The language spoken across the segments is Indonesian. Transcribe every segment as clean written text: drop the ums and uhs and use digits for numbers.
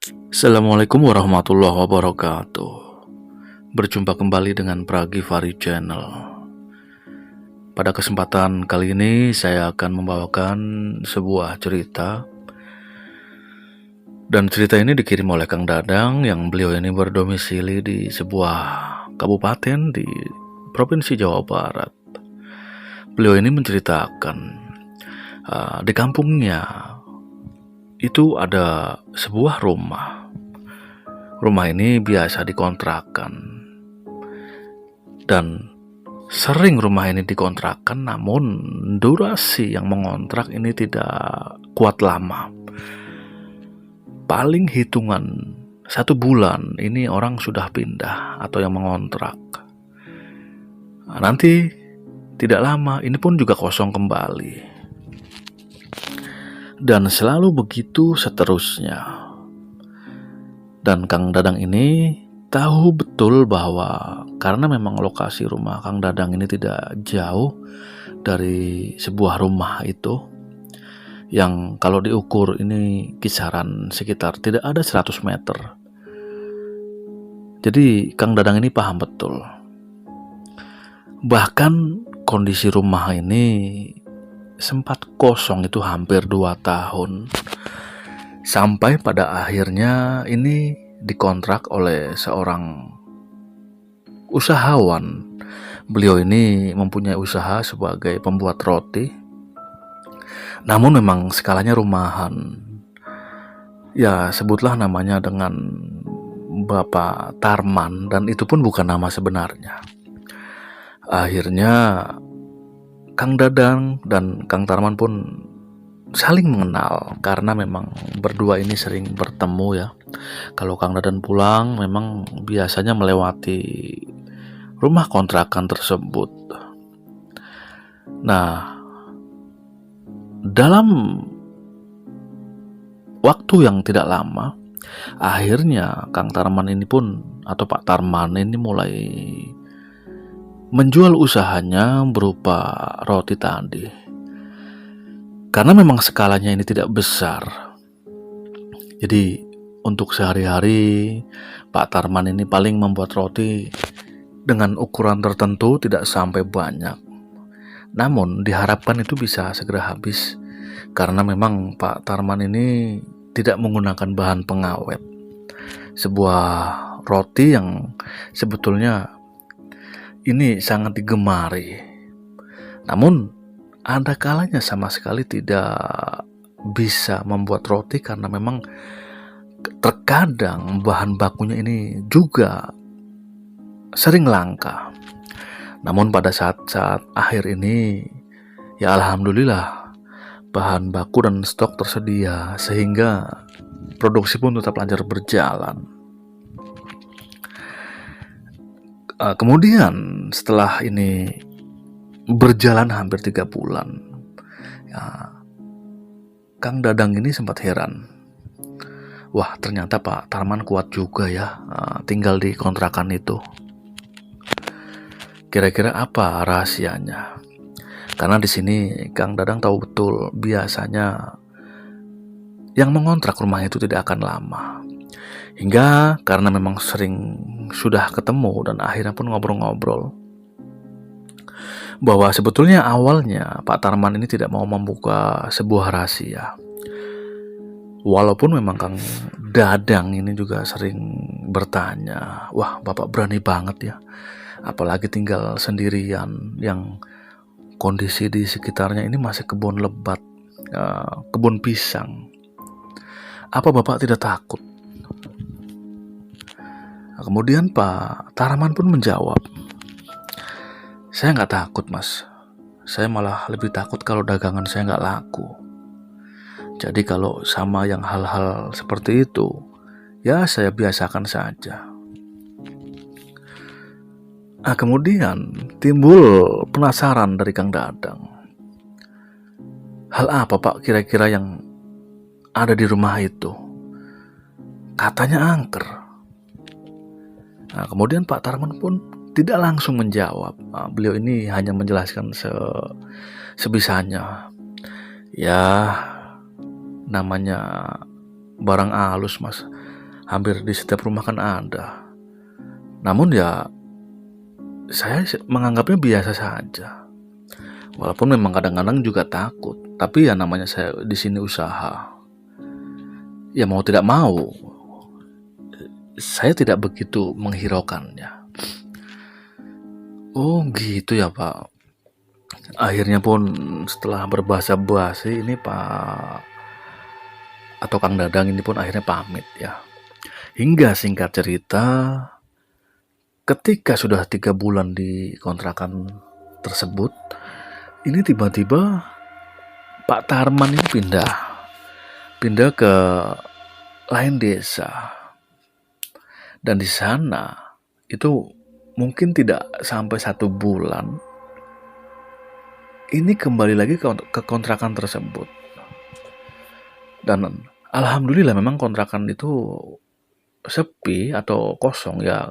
Assalamualaikum warahmatullahi wabarakatuh. Berjumpa kembali dengan Pragivari Channel. Pada kesempatan kali ini saya akan membawakan sebuah cerita. Dan cerita ini dikirim oleh Kang Dadang yang beliau ini berdomisili di sebuah kabupaten di Provinsi Jawa Barat. Beliau ini menceritakan di kampungnya itu ada sebuah rumah. Rumah ini biasa dikontrakkan dan sering rumah ini dikontrakkan, namun durasi yang mengontrak ini tidak kuat lama. Paling hitungan 1 bulan ini orang sudah pindah atau yang mengontrak. Nanti tidak lama ini pun juga kosong kembali. Dan selalu begitu seterusnya. Dan Kang Dadang ini tahu betul bahwa karena memang lokasi rumah Kang Dadang ini tidak jauh dari sebuah rumah itu yang kalau diukur ini kisaran sekitar tidak ada 100 meter. Jadi Kang Dadang ini paham betul. Bahkan kondisi rumah ini sempat kosong itu hampir 2 tahun. Sampai pada akhirnya ini dikontrak oleh seorang usahawan. Beliau ini mempunyai usaha sebagai pembuat roti. Namun memang skalanya rumahan. Ya, sebutlah namanya dengan Bapak Tarman, dan itu pun bukan nama sebenarnya. Akhirnya Kang Dadang dan Kang Tarman pun saling mengenal karena memang berdua ini sering bertemu ya. Kalau Kang Dadan pulang memang biasanya melewati rumah kontrakan tersebut. Nah, dalam waktu yang tidak lama, akhirnya Kang Tarman ini pun atau Pak Tarman ini mulai menjual usahanya berupa roti tadi. Karena memang skalanya ini tidak besar. Jadi untuk sehari-hari Pak Tarman ini paling membuat roti dengan ukuran tertentu, tidak sampai banyak. Namun diharapkan itu bisa segera habis karena memang Pak Tarman ini tidak menggunakan bahan pengawet. Sebuah roti yang sebetulnya ini sangat digemari. Namun ada kalanya sama sekali tidak bisa membuat roti karena memang terkadang bahan bakunya ini juga sering langka. Namun pada saat-saat akhir ini ya alhamdulillah bahan baku dan stok tersedia sehingga produksi pun tetap lancar berjalan. Kemudian setelah ini berjalan hampir 3 bulan ya, Kang Dadang ini sempat heran. Wah, ternyata Pak Tarman kuat juga ya tinggal di kontrakan itu. Kira-kira apa rahasianya? Karena di sini Kang Dadang tahu betul biasanya yang mengontrak rumah itu tidak akan lama. Hingga karena memang sering sudah ketemu dan akhirnya pun ngobrol-ngobrol bahwa sebetulnya awalnya Pak Tarman ini tidak mau membuka sebuah rahasia. Walaupun memang Kang Dadang ini juga sering bertanya, wah Bapak berani banget ya, apalagi tinggal sendirian yang kondisi di sekitarnya ini masih kebun lebat, kebun pisang. Apa Bapak tidak takut? Kemudian Pak Tarman pun menjawab, saya nggak takut mas, saya malah lebih takut kalau dagangan saya nggak laku. Jadi kalau sama yang hal-hal seperti itu, ya saya biasakan saja. Kemudian timbul penasaran dari Kang Dadang. Hal apa Pak kira-kira yang ada di rumah itu? Katanya angker. Kemudian Pak Tarman pun tidak langsung menjawab. Beliau ini hanya menjelaskan sebisanya. Ya, namanya barang halus mas, hampir di setiap rumah kan ada. Namun ya saya menganggapnya biasa saja. Walaupun memang kadang-kadang juga takut, tapi ya namanya saya di sini usaha. Ya mau tidak mau, saya tidak begitu menghiraukannya. Oh gitu ya Pak. Akhirnya pun setelah berbahasa-basi ini Pak atau Kang Dadang ini pun akhirnya pamit ya. Hingga singkat cerita, ketika sudah 3 bulan di kontrakan tersebut, ini tiba-tiba Pak Tarman ini pindah ke lain desa. Dan di sana itu mungkin tidak sampai 1 bulan, ini kembali lagi ke kontrakan tersebut. Dan alhamdulillah memang kontrakan itu sepi atau kosong ya,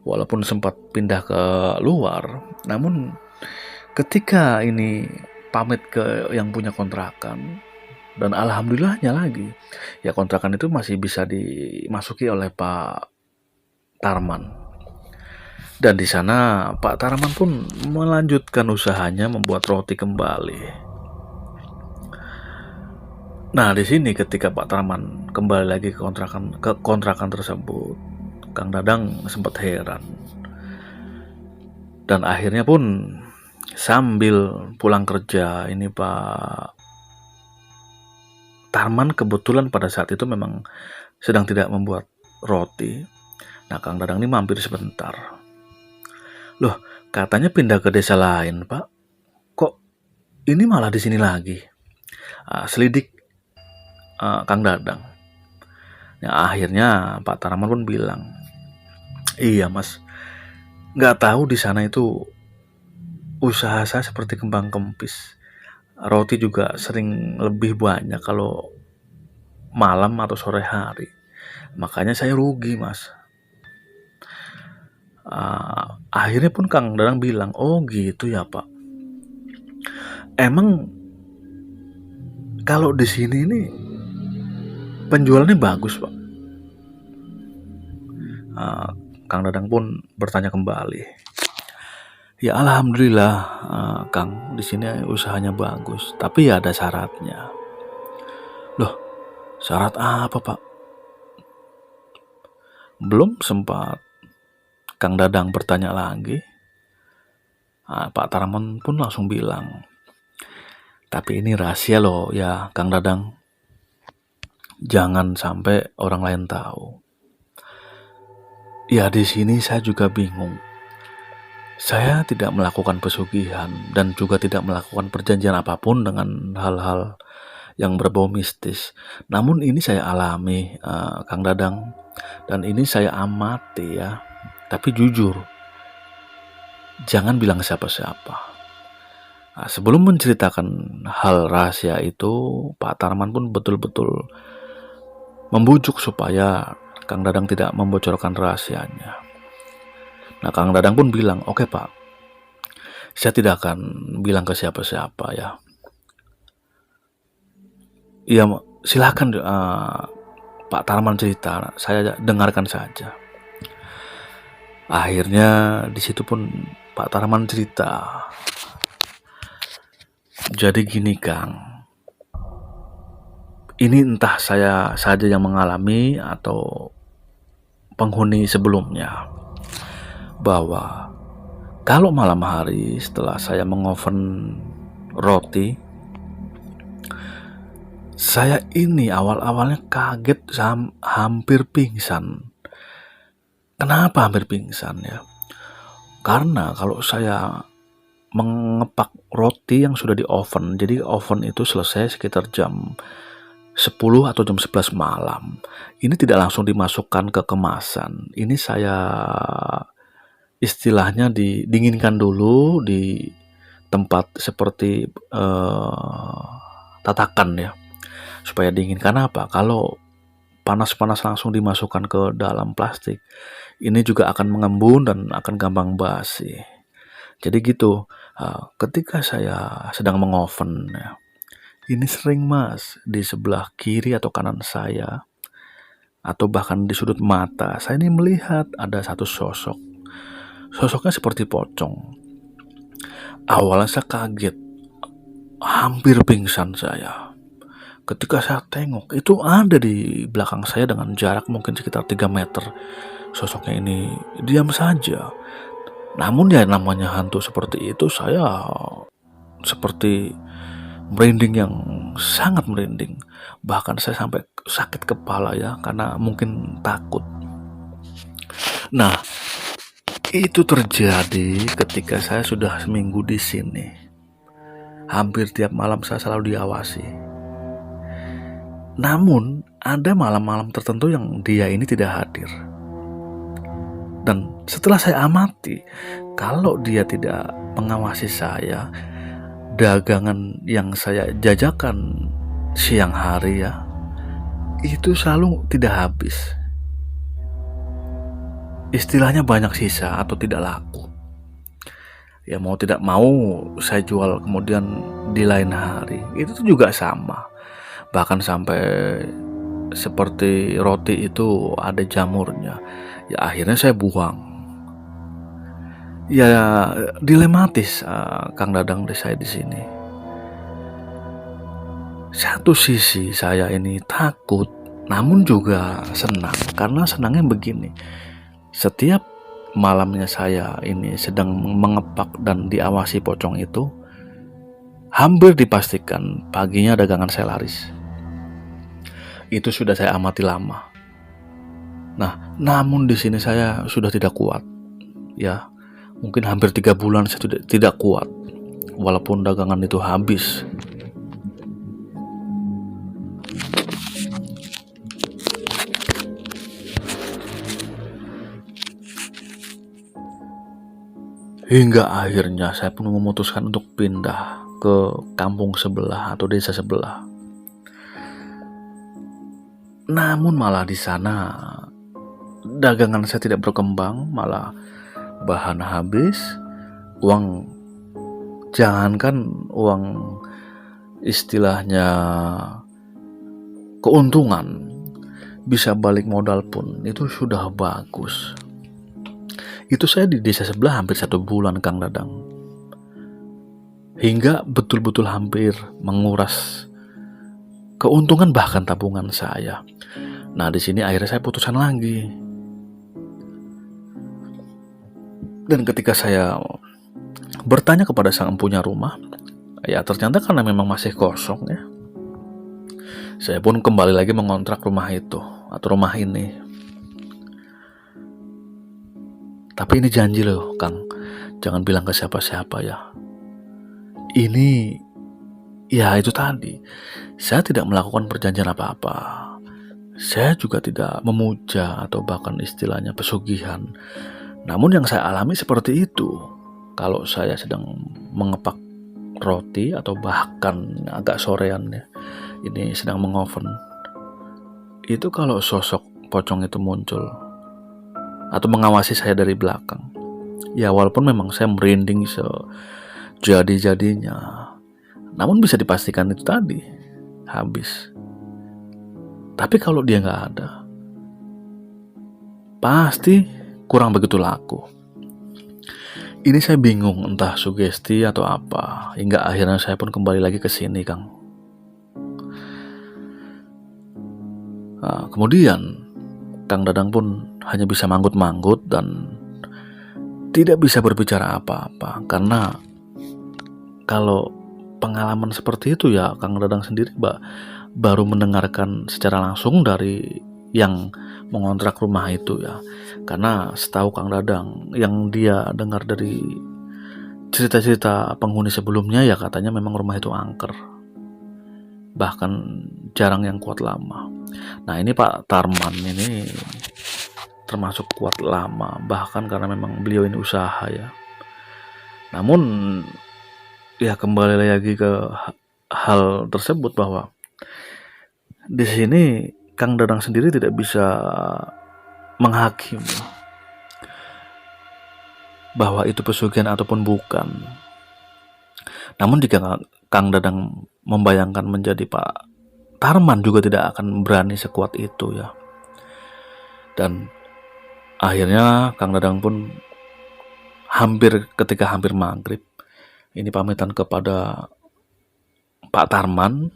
walaupun sempat pindah ke luar. Namun ketika ini pamit ke yang punya kontrakan, dan alhamdulillahnya lagi ya kontrakan itu masih bisa dimasuki oleh Pak Tarman. Dan di sana Pak Tarman pun melanjutkan usahanya membuat roti kembali. Nah, di sini ketika Pak Tarman kembali lagi ke kontrakan tersebut, Kang Dadang sempat heran. Dan akhirnya pun sambil pulang kerja ini Pak Tarman kebetulan pada saat itu memang sedang tidak membuat roti. Nah, Kang Dadang ini mampir sebentar. Loh, katanya pindah ke desa lain, Pak. Kok ini malah di sini lagi? Selidik Kang Dadang. Ya, akhirnya Pak Tarman pun bilang, iya Mas, nggak tahu di sana itu usaha saya seperti kembang kempis. Roti juga sering lebih banyak kalau malam atau sore hari. Makanya saya rugi Mas. Akhirnya pun Kang Dadang bilang, oh gitu ya Pak. Emang kalau di sini ini penjualannya bagus Pak. Kang Dadang pun bertanya kembali. Ya alhamdulillah Kang, di sini usahanya bagus, tapi ya ada syaratnya. Loh, syarat apa Pak? Belum sempat Kang Dadang bertanya lagi, Pak Tarman pun langsung bilang, tapi ini rahasia loh ya Kang Dadang, jangan sampai orang lain tahu. Ya di sini saya juga bingung. Saya tidak melakukan pesugihan dan juga tidak melakukan perjanjian apapun dengan hal-hal yang berbau mistis. Namun ini saya alami, Kang Dadang, dan ini saya amati ya. Tapi jujur, jangan bilang siapa-siapa. Sebelum menceritakan hal rahasia itu, Pak Tarman pun betul-betul membujuk supaya Kang Dadang tidak membocorkan rahasianya. Nah, Kang Dadang pun bilang, oke Pak, saya tidak akan bilang ke siapa-siapa ya. Ya silakan Pak Tarman cerita, saya dengarkan saja. Akhirnya di situ pun Pak Tarman cerita. Jadi gini Kang, ini entah saya saja yang mengalami atau penghuni sebelumnya, bahwa kalau malam hari setelah saya mengoven roti, saya ini awal-awalnya kaget hampir pingsan. Kenapa hampir pingsan ya? Karena kalau saya mengepak roti yang sudah di oven, jadi oven itu selesai sekitar jam 10 atau jam 11 malam. Ini tidak langsung dimasukkan ke kemasan. Ini saya istilahnya didinginkan dulu di tempat seperti tatakan ya, supaya dingin. Karena apa? Kalau panas-panas langsung dimasukkan ke dalam plastik, ini juga akan mengembun dan akan gampang basi. Jadi gitu, ketika saya sedang mengoven ya, ini sering Mas, di sebelah kiri atau kanan saya atau bahkan di sudut mata, saya ini melihat ada satu sosok. Sosoknya seperti pocong. Awalnya saya kaget, hampir pingsan saya. Ketika saya tengok, itu ada di belakang saya dengan jarak mungkin sekitar 3 meter. Sosoknya ini diam saja. Namun ya namanya hantu seperti itu, saya seperti merinding yang sangat merinding. Bahkan saya sampai sakit kepala ya, karena mungkin takut. Nah, itu terjadi ketika saya sudah seminggu di sini. Hampir tiap malam saya selalu diawasi. Namun, ada malam-malam tertentu yang dia ini tidak hadir. Dan setelah saya amati, kalau dia tidak mengawasi saya, dagangan yang saya jajakan siang hari ya, itu selalu tidak habis. Istilahnya banyak sisa atau tidak laku. Ya mau tidak mau saya jual kemudian di lain hari. Itu tuh juga sama. Bahkan sampai seperti roti itu ada jamurnya. Ya akhirnya saya buang. Ya dilematis Kang Dadang saya di sini. Satu sisi saya ini takut, namun juga senang. Karena senangnya begini. Setiap malamnya saya ini sedang mengepak dan diawasi pocong itu, hampir dipastikan paginya dagangan saya laris. Itu sudah saya amati lama. Nah, namun di sini saya sudah tidak kuat. Ya, mungkin hampir 3 bulan saya tidak kuat. Walaupun dagangan itu habis. Hingga akhirnya saya pun memutuskan untuk pindah ke kampung sebelah atau desa sebelah. Namun malah di sana dagangan saya tidak berkembang, malah bahan habis, uang, jangankan uang istilahnya keuntungan, bisa balik modal pun itu sudah bagus. Itu saya di desa sebelah hampir 1 bulan Kang Dadang, hingga betul-betul hampir menguras keuntungan bahkan tabungan saya. Nah di sini akhirnya saya putuskan lagi. Dan ketika saya bertanya kepada sang punya rumah, ya ternyata karena memang masih kosong ya, saya pun kembali lagi mengontrak rumah itu atau rumah ini. Tapi ini janji loh Kang, jangan bilang ke siapa-siapa ya. Ini ya itu tadi, saya tidak melakukan perjanjian apa-apa. Saya juga tidak memuja atau bahkan istilahnya pesugihan. Namun yang saya alami seperti itu. Kalau saya sedang mengepak roti atau bahkan agak sorean ya, ini sedang mengoven, itu kalau sosok pocong itu muncul atau mengawasi saya dari belakang, ya walaupun memang saya merinding sejadi-jadinya, namun bisa dipastikan itu tadi habis. Tapi kalau dia nggak ada, pasti kurang begitu laku. Ini saya bingung entah sugesti atau apa, hingga akhirnya saya pun kembali lagi ke sini Kang. Nah, kemudian Kang Dadang pun hanya bisa manggut-manggut dan tidak bisa berbicara apa-apa. Karena kalau pengalaman seperti itu ya Kang Dadang sendiri baru mendengarkan secara langsung dari yang mengontrak rumah itu ya. Karena setahu Kang Dadang yang dia dengar dari cerita-cerita penghuni sebelumnya ya katanya memang rumah itu angker. Bahkan jarang yang kuat lama. Nah ini Pak Tarman ini termasuk kuat lama, bahkan karena memang beliau ini usaha ya. Namun ya kembali lagi ke hal tersebut bahwa di sini Kang Dadang sendiri tidak bisa menghakimi bahwa itu pesugihan ataupun bukan. Namun jika Kang Dadang membayangkan menjadi Pak Tarman juga tidak akan berani sekuat itu ya. Dan akhirnya Kang Dadang pun ketika hampir maghrib ini pamitan kepada Pak Tarman.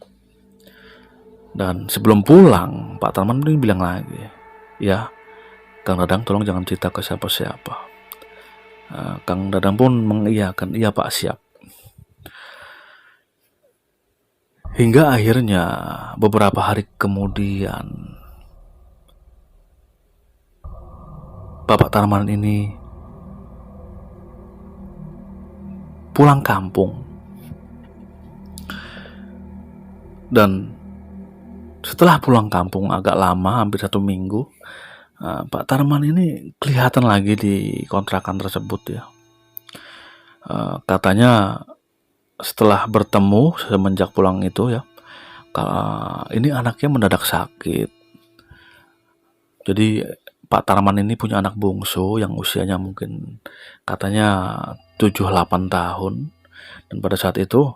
Dan sebelum pulang, Pak Tarman ini bilang lagi, ya Kang Dadang tolong jangan cerita ke siapa-siapa. Kang Dadang pun mengiyakan, iya Pak, siap. Hingga akhirnya beberapa hari kemudian Bapak Tarman ini pulang kampung. Dan setelah pulang kampung agak lama, hampir 1 minggu, Pak Tarman ini kelihatan lagi di kontrakan tersebut ya. Katanya setelah bertemu semenjak pulang itu ya, ini anaknya mendadak sakit. Jadi Pak Tarman ini punya anak bungsu yang usianya mungkin katanya 7-8 tahun. Dan pada saat itu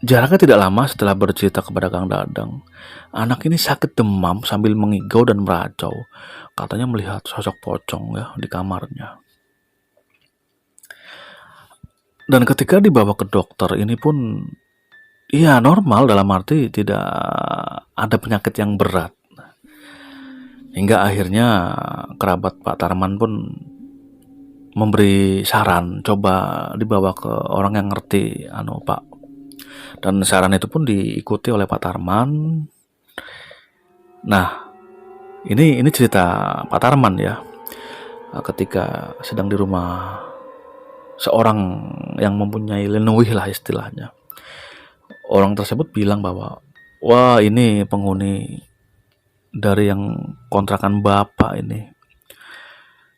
jaraknya tidak lama setelah bercerita kepada Kang Dadang, anak ini sakit demam sambil mengigau dan meracau. Katanya melihat sosok pocong ya di kamarnya. Dan ketika dibawa ke dokter ini pun iya normal, dalam arti tidak ada penyakit yang berat. Hingga akhirnya kerabat Pak Tarman pun memberi saran, coba dibawa ke orang yang ngerti Pak. Dan saran itu pun diikuti oleh Pak Tarman. Nah, ini cerita Pak Tarman ya. Ketika sedang di rumah seorang yang mempunyai lenuih lah istilahnya. Orang tersebut bilang bahwa, wah ini penghuni dari yang kontrakan Bapak ini.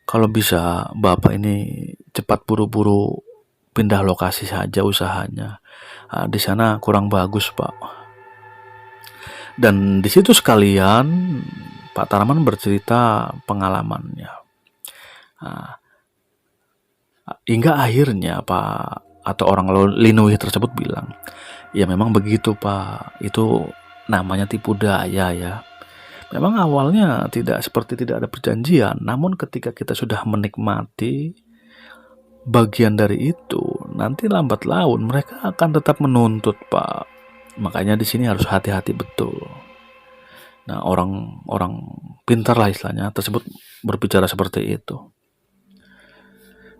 Kalau bisa Bapak ini cepat buru-buru pindah lokasi saja usahanya. Di sana kurang bagus Pak. Dan di situ sekalian Pak Tarman bercerita pengalamannya. Hingga akhirnya Pak atau orang Linuhi tersebut bilang, ya memang begitu Pak, itu namanya tipu daya ya. Memang awalnya tidak ada perjanjian, namun ketika kita sudah menikmati bagian dari itu, nanti lambat laun mereka akan tetap menuntut Pak. Makanya di sini harus hati-hati betul. Nah, orang pintar lah istilahnya tersebut berbicara seperti itu.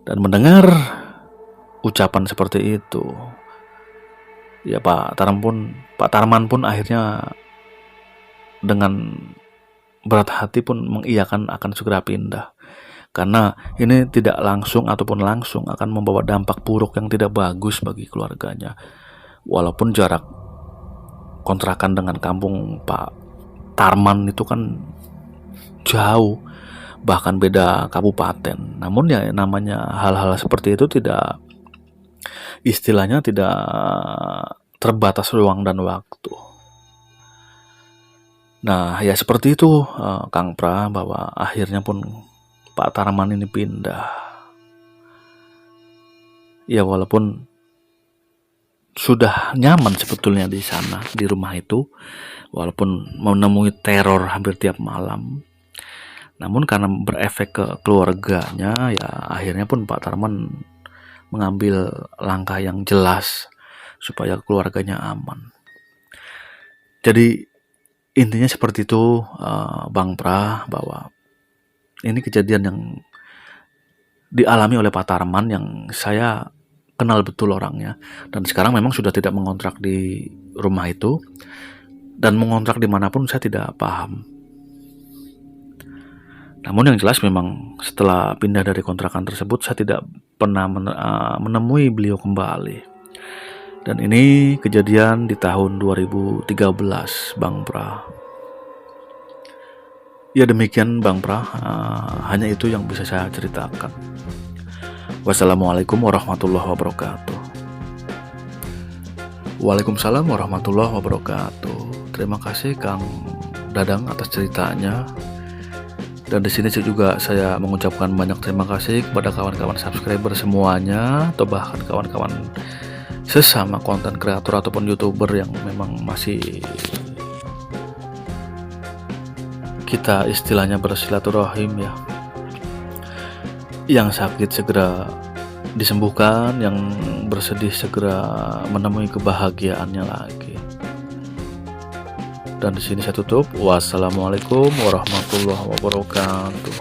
Dan mendengar ucapan seperti itu, ya Pak Tarman pun akhirnya dengan berat hati pun mengiyakan akan segera pindah. Karena ini tidak langsung ataupun langsung akan membawa dampak buruk yang tidak bagus bagi keluarganya. Walaupun jarak kontrakan dengan kampung Pak Tarman itu kan jauh, bahkan beda kabupaten. Namun ya namanya hal-hal seperti itu istilahnya tidak terbatas ruang dan waktu. Nah ya seperti itu Kang Pra, bahwa akhirnya pun Pak Tarman ini pindah. Ya walaupun sudah nyaman sebetulnya di sana, di rumah itu, walaupun menemui teror hampir tiap malam, namun karena berefek ke keluarganya, ya akhirnya pun Pak Tarman mengambil langkah yang jelas supaya keluarganya aman. Jadi intinya seperti itu Bang Pra, bahwa ini kejadian yang dialami oleh Pak Tarman yang saya kenal betul orangnya, dan sekarang memang sudah tidak mengontrak di rumah itu, dan mengontrak dimanapun saya tidak paham. Namun yang jelas memang setelah pindah dari kontrakan tersebut saya tidak pernah menemui beliau kembali. Dan ini kejadian di tahun 2013 Bang Pra. Ya demikian Bang Pra, hanya itu yang bisa saya ceritakan. Wassalamualaikum warahmatullahi wabarakatuh. Waalaikumsalam warahmatullahi wabarakatuh. Terima kasih Kang Dadang atas ceritanya. Dan di sini juga saya mengucapkan banyak terima kasih kepada kawan-kawan subscriber semuanya, atau bahkan kawan-kawan sesama konten kreator ataupun YouTuber yang memang masih kita istilahnya bersilaturahim ya. Yang sakit segera disembuhkan, yang bersedih segera menemui kebahagiaannya lagi. Dan di sini saya tutup. Wassalamualaikum warahmatullahi wabarakatuh.